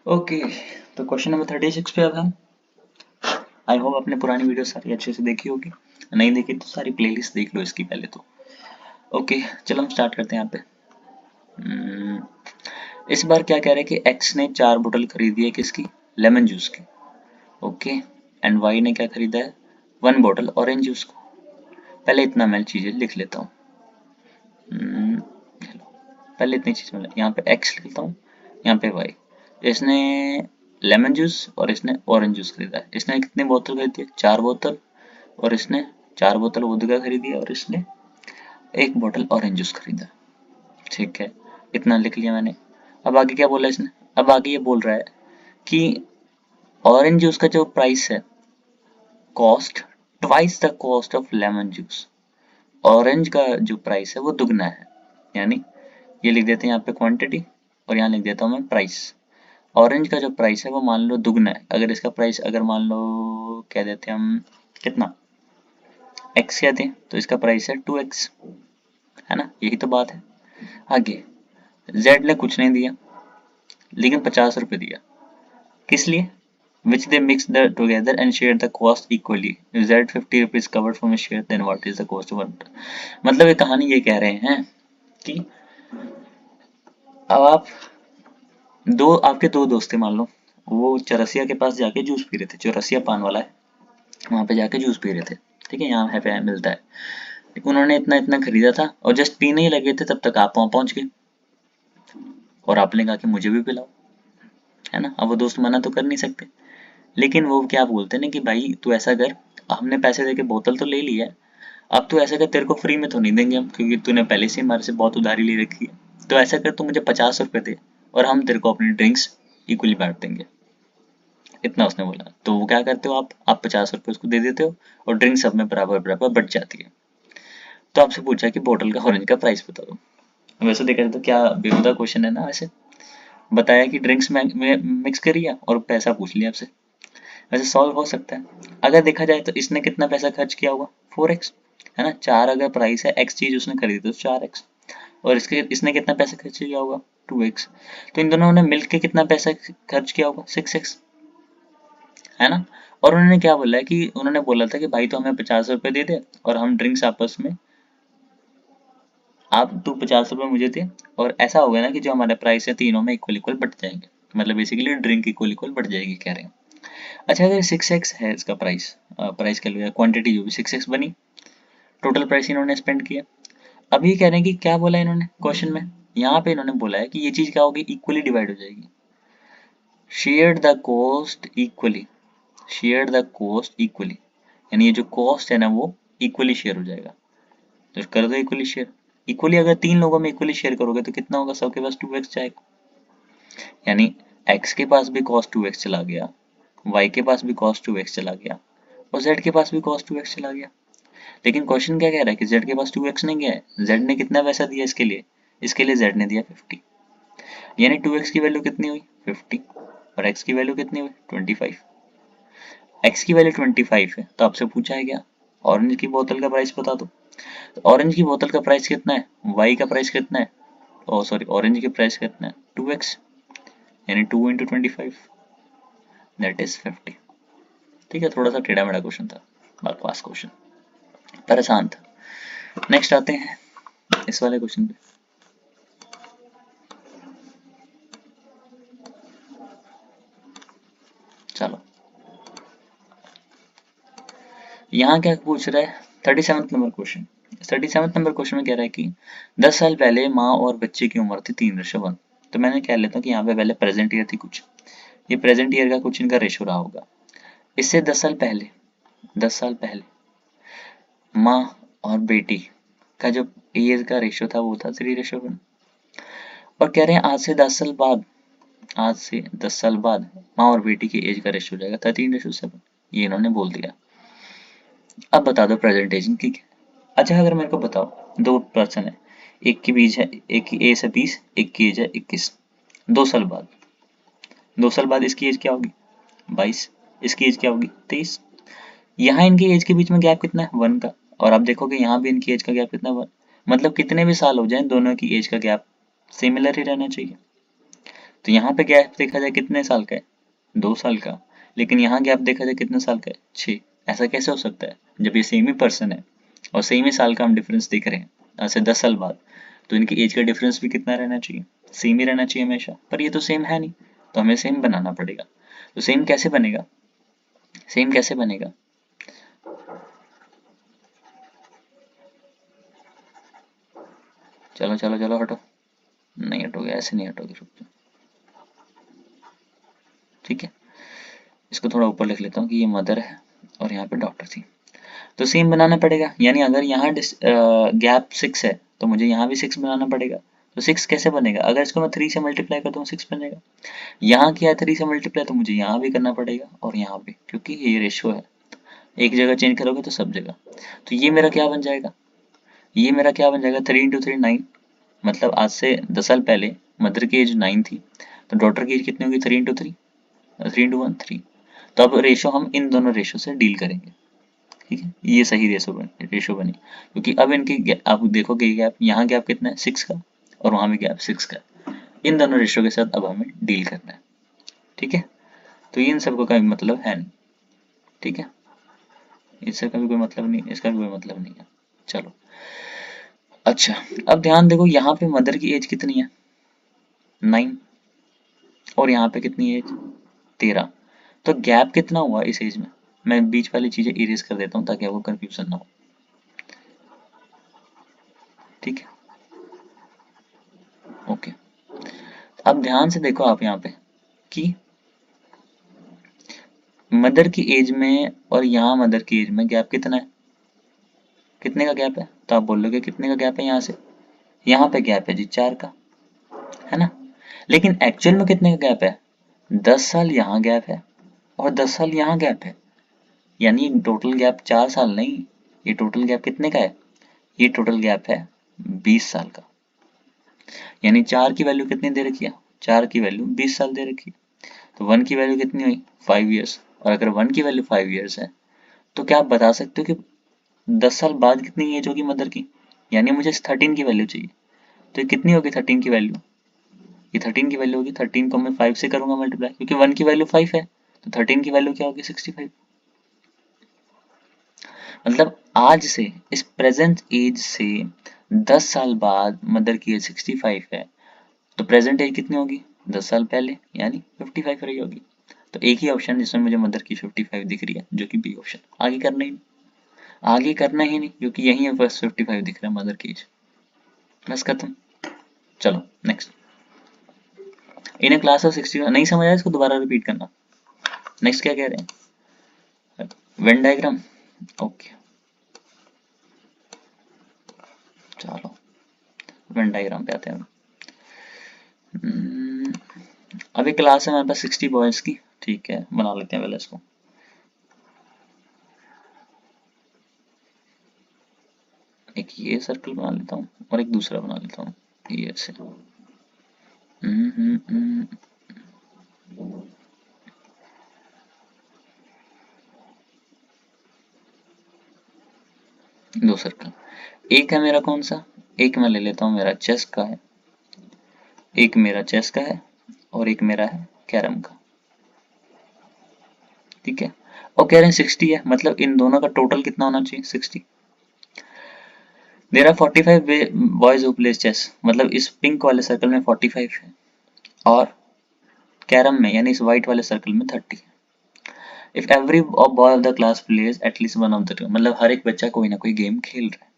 Okay, तो question number 36 पे अब हम आई होप आपने पुरानी वीडियो सारी अच्छे से देखी होगी। नहीं देखी तो सारी प्लेलिस्ट देख लो इसकी पहले तो। ओके, चलो हम स्टार्ट करते हैं यहाँ पे। इस बार क्या कह रहे हैं कि एक्स ने 4 बोतल खरीदी है किसकी, लेमन जूस की। ओके, एंड वाई ने क्या खरीदा है, 1 बोतल ऑरेंज जूस को। पहले इतना मैं चीजें लिख लेता हूँ। पहले इतनी चीज मैं यहाँ पे एक्स लिखता हूँ, यहाँ पे वाई। इसने लेमन जूस और इसने ऑरेंज जूस खरीदा है। इसने कितनी बोतल खरीदी है, 4 बोतल। और इसने 4 बोतल वोदका खरीदी है और इसने 1 बोतल ऑरेंज जूस खरीदा। ठीक है, इतना लिख लिया मैंने। अब आगे क्या बोला इसने, अब आगे ये बोल रहा है कि ऑरेंज जूस का जो प्राइस है, cost twice the cost of lemon juice. Orange का जो प्राइस है वो दुगना है। यानी ये लिख देते हैं यहाँ पे क्वांटिटी और यहाँ लिख देता हूँ मैं प्राइस। ऑरेंज का जो प्राइस है वो मान लो दुगना है। अगर इसका प्राइस अगर मान लो कह देते हैं हम कितना, एक्स कहते हैं, तो इसका प्राइस है 2x, है ना, यही तो बात है। आगे जेड ने कुछ नहीं दिया लेकिन 50 रुपए दिया, किस लिए, which they mixed the together and shared the cost equally. If Z 50 rupees covered from a share, then what is the cost of one? मतलब ये कहानी ये कह रहे हैं कि अब आप आपके दो दोस्त थे मान लो, वो चौरसिया के पास जाके जूस पी रहे थे। चौरसिया पान वाला है, वहां पे जाके जूस पी रहे थे। ठीक है, यहाँ पे मिलता है। उन्होंने इतना इतना खरीदा था और जस्ट पीने ही लगे थे तब तक आप वहां पहुंच गए और आपने कहा कि मुझे भी पिलाओ, है ना। अब वो दोस्त मना तो कर नहीं सकते, लेकिन वो क्या बोलते हैं ना कि भाई तू ऐसा कर, हमने पैसे देके बोतल तो ले ली है, अब तू ऐसा कर, तेरे को फ्री में तो नहीं देंगे हम, क्योंकि तूने पहले से हमारे से बहुत उधारी ले रखी है। तो ऐसा कर, तू मुझे 50 रुपए दे और हम तेरे को अपनी ड्रिंक्स इक्वली बांट देंगे। इतना उसने बोला। तो वो क्या करते हो आप 50 रुपए उसको दे देते हो और ड्रिंक सब में बराबर बराबर बट जाती है। तो आपसे पूछा कि बोतल का ऑरेंज का प्राइस बता दो। वैसे देखा जाए तो क्या बेहुदा क्वेश्चन है ना। वैसे बताया कि ड्रिंक्स में मिक्स करिए और पैसा पूछ लिया आपसे। वैसे सॉल्व हो सकता है। अगर देखा जाए तो इसने कितना पैसा खर्च किया होगा, 4x, है ना। 4 अगर प्राइस है, x चीज उसने खरीदी तो 4x, और इसने कितना पैसा खर्च किया होगा, 2x। तो इन दोनों ने मिलके कितना पैसा खर्च किया होगा, 6x, है ना। और उन्होंने क्या बोला है कि उन्होंने बोला था कि भाई तो हमें 50 रुपए दे दे और हम ड्रिंक्स आपस में, आप तू 50 रुपए मुझे दे, और ऐसा होगा ना कि जो हमारा प्राइस है तीनों में इक्वल इक्वल बढ़ जाएंगे। मतलब बेसिकली ड्रिंक इक्वल इक्वल बढ़ जाएगी कह रहे हैं। अच्छा, अगर 6x है इसका प्राइस, प्राइस कह लो या क्वांटिटी जो भी 6x बनी, टोटल प्राइस इन्होंने स्पेंड किया। अब ये कह रहे हैं कि क्या बोला इन्होंने क्वेश्चन में, यहाँ पे इन्होंने बोला है कि ये चीज क्या होगी, इक्वली डिवाइड हो जाएगी। Share the cost equally, share the cost equally, यानी ये जो कॉस्ट है ना वो इक्वली शेयर हो जाएगा। तो कर दो इक्वली शेयर। इक्वली अगर 3 लोगों में इक्वली शेयर करोगे तो कितना होगा, सबके पास 2x जाएगा। यानी x के पास भी cos 2x चला गया, y के पास भी cos 2x चला गया और z के पास भी cos 2x चला गया। लेकिन क्वेश्चन क्या कह रहा है कि z के पास 2x नहीं गया है, z ने कितना पैसा दिया इसके लिए, इसके लिए z ने दिया 50। यानी 2x की वैल्यू कितनी हुई, 50, और x की वैल्यू कितनी हुई, 25। x की वैल्यू 25 है तो आपसे पूछा है क्या, ऑरेंज की बोतल का प्राइस बता दो। तो ऑरेंज की बोतल का प्राइस कितना है, y का प्राइस कितना है, ओ सॉरी ऑरेंज की प्राइस कितना है, 2x, यानी 2 इंटू 25, दैट इज 50। ठीक है, थोड़ा सा टेढ़ा मेढ़ा क्वेश्चन था, बकवास क्वेश्चन, परेशान था। नेक्स्ट आते हैं इस वाले क्वेश्चन पे। चलो, यहाँ क्या पूछ रहा है, 37 नंबर क्वेश्चन। 37 नंबर क्वेश्चन में कह रहा है कि 10 साल पहले माँ और बच्चे की उम्र थी 3:1। तो मैंने कह लेता हूँ कि यहाँ पे पहले प्रेजेंट ईयर थी कुछ, ये प्रेजेंट ईयर का कुछ इनका रेशो रहा होगा। इससे 10 साल पहले, 10 साल पहले माँ और बेटी का जो ईयर का रेशो था वो था 3:1। और कह रहे हैं आज से 10 साल बाद, आज से 10 साल बाद माँ और बेटी की एज का रेशो हो जाएगा 13:7। ये इन्होंने बोल दिया। अब बता दो प्रेजेंटेशन की। अच्छा, अगर मेरे को बताओ, दो पर्सन है, एक की बीज है, एक की एज है 20, एक की एज है 21। 2 साल बाद, 2 साल बाद इसकी एज क्या होगी, 22। इसकी एज क्या होगी, 23। यहाँ इनकी एज के बीच में गैप कितना है, 1 का। और आप देखोगे यहाँ भी इनकी एज का गैप कितना है, 1। मतलब कितने भी साल हो जाए दोनों की एज का गैप सिमिलर ही रहना चाहिए। तो यहाँ पे गैप देखा जाए कितने साल का है, 2 साल का, लेकिन यहाँ गैप देखा जाए कितने साल का है, 6। ऐसा कैसे हो सकता है जब ये सेम ही पर्सन है और सेम ही साल का हम डिफरेंस देख रहे हैं आज से 10 साल बाद? तो इनकी एज का डिफरेंस भी कितना रहना चाहिए, सेम ही रहना चाहिए हमेशा, पर ये तो सेम है नहीं, तो हमें सेम बनाना पड़ेगा। तो सेम कैसे बनेगा, सेम कैसे बनेगा? चलो चलो चलो हटो, नहीं हटोगे, ऐसे नहीं हटोगे, रुक जाओ। ठीक है, इसको थोड़ा ऊपर लिख लेता हूँ कि ये मदर है और यहाँ पे डॉक्टर थी। तो सेम बनाना पड़ेगा, यानी अगर यहाँ गैप 6 है तो मुझे यहाँ भी 6 बनाना पड़ेगा। तो 6 कैसे बनेगा, अगर इसको मैं 3 से मल्टीप्लाई करता हूँ 6 बनेगा। यहाँ किया 3 से मल्टीप्लाई तो मुझे यहाँ भी करना पड़ेगा और यहाँ भी, क्योंकि ये रेशो है, एक जगह चेंज करोगे तो सब जगह। तो ये मेरा क्या बन जाएगा, ये मेरा क्या बन जाएगा, 3 इंटू 3 9। मतलब आज से 10 साल पहले मदर की एज 9 थी, तो डॉटर की एज कितनी होगी, 3 इंटू 3, 3 इंटू 1 3। तो अब रेशो हम इन दोनों रेशो से डील करेंगे। ठीक है, ये सही रेशो बनी, क्योंकि अब इनकी आप देखोगे गैप, यहाँ गैप कितना है 6 का और वहां भी गैप 6 का। इन दोनों रेशो के साथ अब हमें डील करना है। ठीक है, तो इन सबको का मतलब है नहीं। ठीक है, इससे का भी कोई मतलब नहीं, इसका भी कोई मतलब नहीं है। चलो अच्छा, अब ध्यान देखो यहाँ पे मदर की एज कितनी है, 9, और यहाँ पे कितनी एज, 13। तो गैप कितना हुआ इस एज में, मैं बीच वाली चीजें इरेज कर देता हूँ ताकि आपको कंफ्यूजन ना हो। ठीक है, ओके। अब ध्यान से देखो आप यहाँ पे कि मदर की एज में और यहाँ मदर की एज में गैप कितना है, कितने का गैप है, तो आप बोलोगे कितने का गैप है, यहाँ से यहाँ पे गैप है जी 4 का, है ना। लेकिन एक्चुअल में कितने का गैप है, 10 साल यहाँ गैप है और 10 साल यहाँ गैप है, यानी टोटल गैप 4 साल नहीं, ये टोटल गैप कितने का है, ये टोटल गैप है 20 साल का। यानी 4 की वैल्यू कितनी दे रखी है, 4 की वैल्यू 20 साल दे रखी है। तो 1 की वैल्यू कितनी हुई, 5 ईयर्स। और अगर 1 की वैल्यू 5 ईयर्स है तो क्या आप बता सकते हो कि 10 साल बाद कितनी एज होगी मदर की, यानी मुझे 13 की वैल्यू चाहिए। तो ये कितनी होगी 13 की वैल्यू, ये 13 की वैल्यू होगी, 13 को मैं 5 से करूंगा मल्टीप्लाई, क्योंकि 1 की वैल्यू 5 है, तो 13 की वैल्यू क्या होगी 65। मतलब आज से, इस प्रेजेंट एज से 10 साल बाद मदर की एज 65 है, तो प्रेजेंट एज कितनी होगी, 10 साल पहले, यानी 55 रही होगी। तो एक ही ऑप्शन जिसमें मुझे मदर की 55 दिख रही है, जो कि बी ऑप्शन। आगे करना ही नहीं, आगे करना ही नहीं, क्योंकि यही है फर्स्ट 55 दिख रहा है मदर की एज। बस खत्म। चलो नेक्स्ट। इन क्लास ऑफ 60 नहीं समझ आया, इसको दोबारा रिपीट करना। नेक्स्ट क्या कह रहे हैं, वेन डायग्राम। ओके चलो वेन डायग्राम पे आते हैं। हम्म, अभी क्लास है हमारे पास 60 बॉयज की। ठीक है, बना लेते हैं पहले इसको। एक ये सर्कल बना लेता हूँ और एक दूसरा बना लेता हूँ, ये ऐसे। हम्म, हम्म, हम्म, दो सर्कल। एक है मेरा कौन सा, एक मैं ले लेता हूँ मेरा चेस का है, एक मेरा चेस का है और एक मेरा है कैरम का। ठीक है, और कह रहे हैं 60 है, मतलब इन दोनों का टोटल कितना होना चाहिए 60। There are 45 boys who play chess, मतलब इस पिंक वाले सर्कल में 45 है और कैरम में यानी इस व्हाइट वाले सर्कल में 30 है। If every boy of the class plays at least one of the two, मतलब हर एक बच्चा कोई ना कोई गेम खेल रहा है।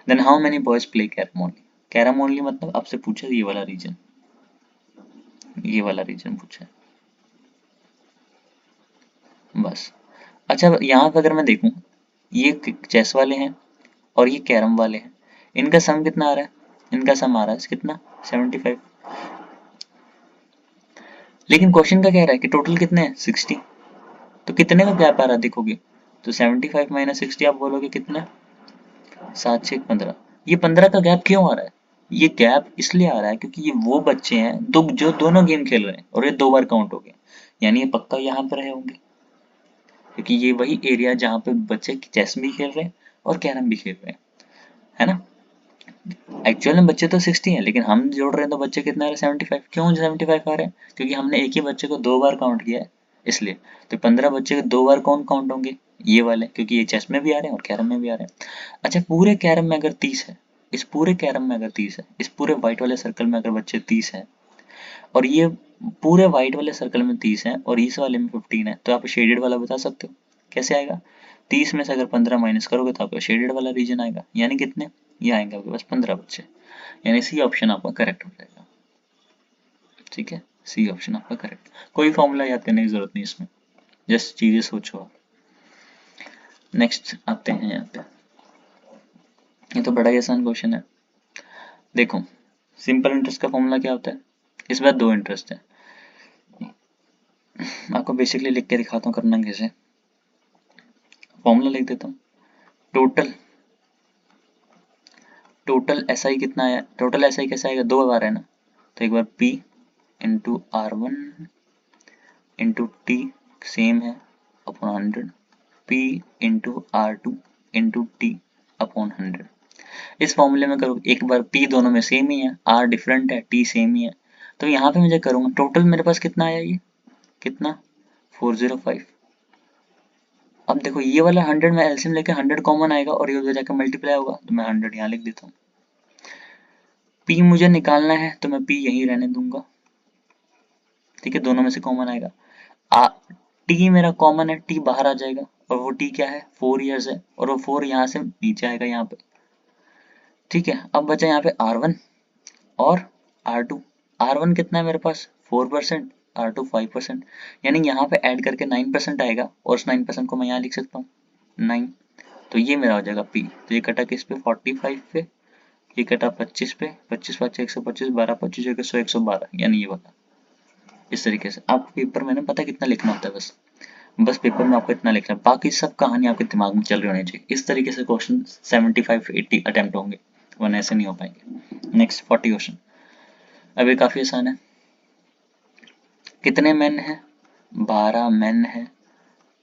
Then how many boys play carrom only, carrom only मतलब आपसे पूछा ये वाला रीजन, ये वाला रीजन पूछा है बस। अच्छा यहाँ पे अगर मैं देखूं, ये चेस वाले हैं और ये कैरम वाले हैं, इनका सम कितना आ रहा है, इनका सम आ रहा है कितना 75। लेकिन क्वेश्चन का कह रहा है कि टोटल कितने हैं 60, तो कितने का गैप आ रहा है देखोगे, तो 75 माइनस 60 आप बोलोगे कितना, 7 6 15। ये 15 का गैप क्यों आ रहा है, ये गैप इसलिए आ रहा है क्योंकि ये वो बच्चे हैं जो दोनों गेम खेल रहे हैं और ये 2 बार काउंट हो गया, यानी ये पक्का यहाँ पर रहे होंगे, क्योंकि ये वही एरिया जहाँ पे बच्चे चेस भी खेल रहे हैं और कैरम भी खेल रहे हैं, है ना। एक्चुअल में बच्चे तो 60 हैं, लेकिन हम जोड़ रहे हैं तो बच्चे कितने आ रहे हैं 75। क्यों 75 आ रहे हैं? क्योंकि हमने एक ही बच्चे को 2 बार काउंट किया है इसलिए। तो 15 बच्चे को 2 बार कौन काउंट होंगे? ये वाले, क्योंकि ये चेस में भी आ रहे हैं और कैरम में भी आ रहे हैं। अच्छा, पूरे कैरम में अगर 30 है, इस पूरे कैरम में अगर 30 है, इस पूरे व्हाइट वाले सर्कल में अगर बच्चे 30 हैं, और ये पूरे व्हाइट वाले सर्कल में 30 है और इस वाले में 15 है, तो आप शेडेड वाला बता सकते हो कैसे आएगा? 30 में से अगर 15 माइनस करोगे तो आपका शेडेड वाला रीजन आएगा, यानी कितने? ये आएंगे आपके पास 15 बच्चे, यानी सी ऑप्शन आपका करेक्ट हो जाएगा। ठीक है, सी ऑप्शन आपका करेक्ट। कोई फॉर्मूला याद करने की जरूरत नहीं इसमें, जस्ट चीजें सोचो आप। नेक्स्ट आते हैं यहाँ पे, ये तो बड़ा ही आसान क्वेश्चन है। देखो, सिंपल इंटरेस्ट का फॉर्मूला क्या होता है? इस बार 2 इंटरेस्ट है, आपको बेसिकली लिख के दिखाता हूँ करना कैसे। फॉर्मूला लिख देता हूँ। टोटल टोटल एस आई कितना आया? टोटल एस आई कैसे आएगा? 2 बार है ना, तो एक बार P into R1 into T same है upon 100, P into R2 into T upon 100। इस फॉर्मूले में करो, एक बार P दोनों में सेम ही है, R डिफरेंट है, T सेम ही है, तो यहाँ पे मुझे करूँगा टोटल मेरे पास कितना आया, ये कितना 405। अब देखो ये वाला 100 में एलसीएम लेके 100 कॉमन आएगा और ये उधर जाकर मल्टीप्लाई होगा, तो मैं 100 यहाँ लिख देता हूँ। P मुझे निकालना है तो मैं P यहीं रहने दूंगा, ठीक है, दोनों में से कॉमन आएगा। टी मेरा कॉमन है, टी बाहर आ जाएगा, और वो टी क्या है 4 ईयर्स है, और वो 4 यहाँ से नीचे आएगा यहाँ पे। ठीक है, अब बचा यहाँ पे R1 और R2। R1 कितना है मेरे पास 4%, R2 5%, यानी यहाँ पे ऐड करके 9% आएगा, और उस 9% को मैं यहाँ लिख सकता हूँ 9। तो ये मेरा हो जाएगा P। तो ये कटा किस पे 45 पे, ये कटा 25 पे, 25 5 125, 12 25 100 112, यानी ये वाला। इस तरीके से आपको पेपर में ना पता कितना लिखना होता है, बस पेपर में आपको इतना लिखना है, बाकी सब कहानी आपके दिमाग में चल रही होनी चाहिए। इस तरीके से क्वेश्चन 75 80 अटेम्प्ट होंगे, वरना ऐसे नहीं हो पाएंगे। नेक्स्ट 40 क्वेश्चन, अब ये काफी आसान है। कितने मेन है? 12 मेन है,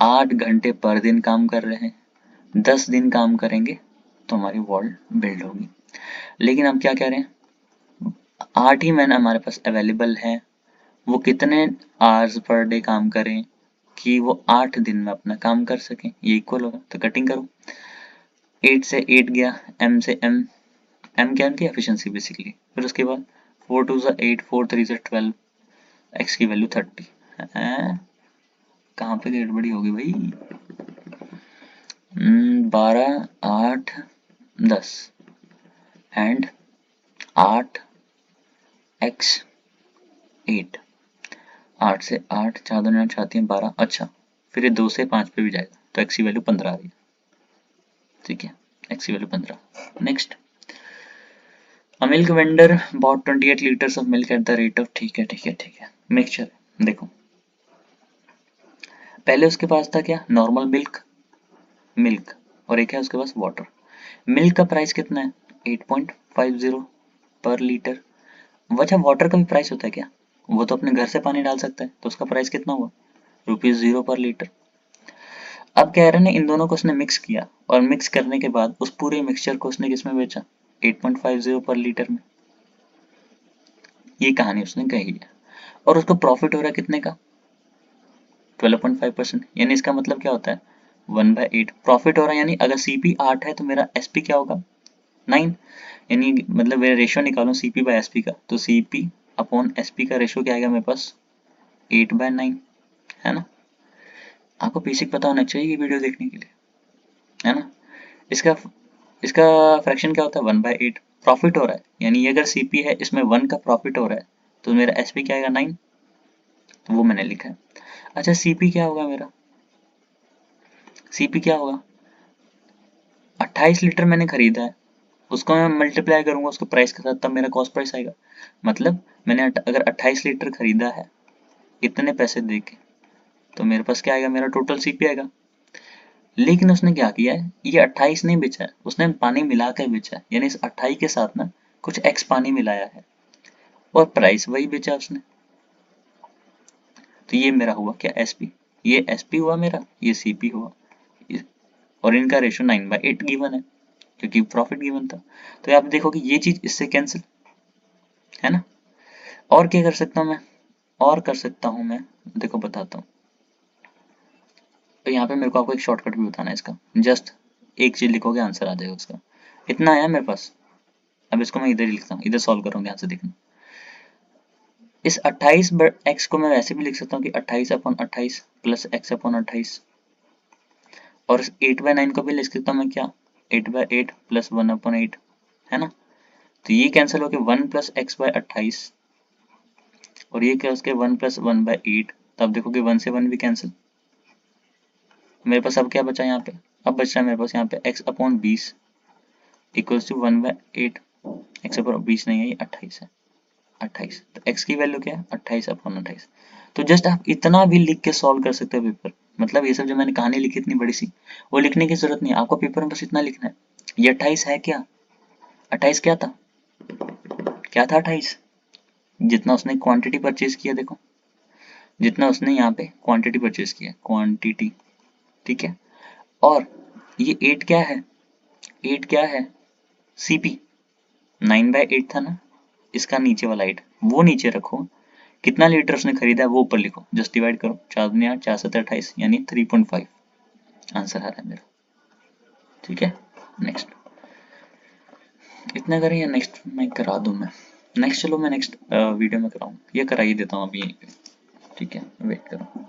8 घंटे पर दिन काम कर रहे हैं, 10 दिन काम करेंगे तो हमारी वॉल बिल्ड होगी। लेकिन हम क्या कह रहे हैं, 8 ही मैन हमारे पास अवेलेबल है, वो कितने आवर्स पर डे काम करें कि वो 8 दिन में अपना काम कर सकें, ये इक्वल होगा। तो कटिंग करो, 8 से 8 गया, m से m, m क्या की एफिशिएंसी बेसिकली, फिर उसके बाद 4 2 सा 8, 4 3 सा 12, x की वैल्यू 30 है। कहाँ पे गड़बड़ी होगी भाई? 12 8 10 एंड 8 x 8, 8 से 8 4 2 चाहती है 12, अच्छा फिर ये 2 से 5 पे भी जाएगा, तो x की वैल्यू 15 आ रही है। ठीक है, x की value 15। Next, A milk vendor bought 28 liters of milk at the rate of, ठीक है ठीक है ठीक है, मिक्सचर। देखो पहले उसके पास था क्या, नॉर्मल मिल्क, मिल्क, और एक है उसके पास वाटर। मिल्क का प्राइस कितना है 8.50 पर लीटर। वजह वाटर का भी प्राइस होता है क्या? वो तो अपने घर से पानी डाल सकता है, तो उसका प्राइस कितना हुआ ₹0 पर लीटर। अब कह रहे हैं इन दोनों को उसने मिक्स किया, और मिक्स करने के बाद उस पूरे मिक्सचर को उसने किस में बेचा, 8.50 पर लीटर में। ये कहानी उसने कही है, और उसको प्रॉफिट हो रहा है कितने का 12.5%, यानी इसका मतलब क्या होता है 1/8 प्रॉफिट हो रहा है। यानी अगर CP 8 है तो मेरा SP क्या होगा 9, यानी मतलब मेरा रेशियो निकालो CP बाय SP का, तो CP अपॉन SP का रेशियो क्या आएगा मेरे पास 8/9, है ना। आपको बेसिक पता होना चाहिए ये वीडियो देखने के लिए, है ना। इसका इसका फ्रैक्शन क्या होता है 1/8, प्रॉफिट हो रहा है, यानी अगर CP है इसमें 1 का प्रॉफिट हो रहा है, तो मेरा SP क्या आएगा 9, तो वो मैंने लिखा है। अच्छा CP क्या होगा मेरा, CP क्या होगा 28 लीटर मैंने खरीदा है, उसको मैं मल्टीप्लाई करूंगा उसके प्राइस के साथ, तब मेरा कॉस्ट प्राइस आएगा। मतलब मैंने अगर 28 लीटर खरीदा है इतने पैसे दे के, तो मेरे पास क्या आएगा मेरा टोटल CP आएगा। लेकिन उसने क्या किया है, ये 28 नहीं बेचा है, उसने पानी मिला कर बेचा है, यानी इस 28 के साथ ना कुछ एक्स पानी मिलाया है, और प्राइस वही बेचा उसने। तो ये मेरा हुआ क्या SP, ये SP हुआ मेरा, ये CP हुआ, और इनका रेशियो 9/8 गिवन है। क्योंकि प्रॉफिट गिवन था। तो यहाँ पे देखो कि ये चीज इससे कैंसिल है ना। और क्या कर सकता हूँ मैं, और कर सकता हूँ मैं, देखो बताता हूँ। तो यहाँ पे मेरे को आपको एक शॉर्टकट भी बताना है इसका, जस्ट एक चीज लिखोगे आंसर आ जाएगा उसका। इतना आया मेरे पास, अब इसको मैं इधर ही लिखता हूँ, इधर सॉल्व करूँगा, ध्यान से देखना। इस 28 x को मैं वैसे भी लिख सकता हूँ कि 28/28 प्लस x अपॉन 28, और इस 8/9 को भी लिख सकता हूँ मैं क्या, 8/8 प्लस 1/8, है ना। तो ये कैंसिल होके 1 प्लस एक्स बाय 28, और ये क्या उसके 1 प्लस 1/8। तब देखो कि 1 से 1 भी कैंसिल, मेरे पास अब क्या बचा यहाँ पे, अब बच रहा है मेरे पास यहाँ पे x upon 20 equals to 1/8। x upon 20 नहीं है, ये 28 है, 28। तो x की वैल्यू क्या है, 28/28। तो जस्ट आप इतना भी लिख के सॉल्व कर सकते हो पेपर। मतलब ये सब जो मैंने कहानी लिखी इतनी बड़ी सी, वो लिखने की जरूरत नहीं है आपको, पेपर में बस इतना लिखना है। ये 28 है क्या, 28 क्या था, क्या था 28, जितना उसने क्वांटिटी परचेज किया, देखो जितना उसने यहाँ पे क्वांटिटी परचेज किया, क्वांटिटी, ठीक है। और ये 8 क्या है, 8 क्या है, सीपी, 9/8 था ना, इसका नीचे वाला 8 वो नीचे रखो, कितना लीटर उसने खरीदा है वो ऊपर लिखो, जस्ट डिवाइड करो, 4 दूनी 8, 4 7 28, यानी 3.5 आंसर आ रहा है मेरा। ठीक है, नेक्स्ट इतना करें या नेक्स्ट मैं करा दूं मैं, नेक्स्ट चलो मैं नेक्स्ट वीडियो में कराऊँ, ये करा ही देता हूँ अभी यहीं पे। ठीक है, वेट करो।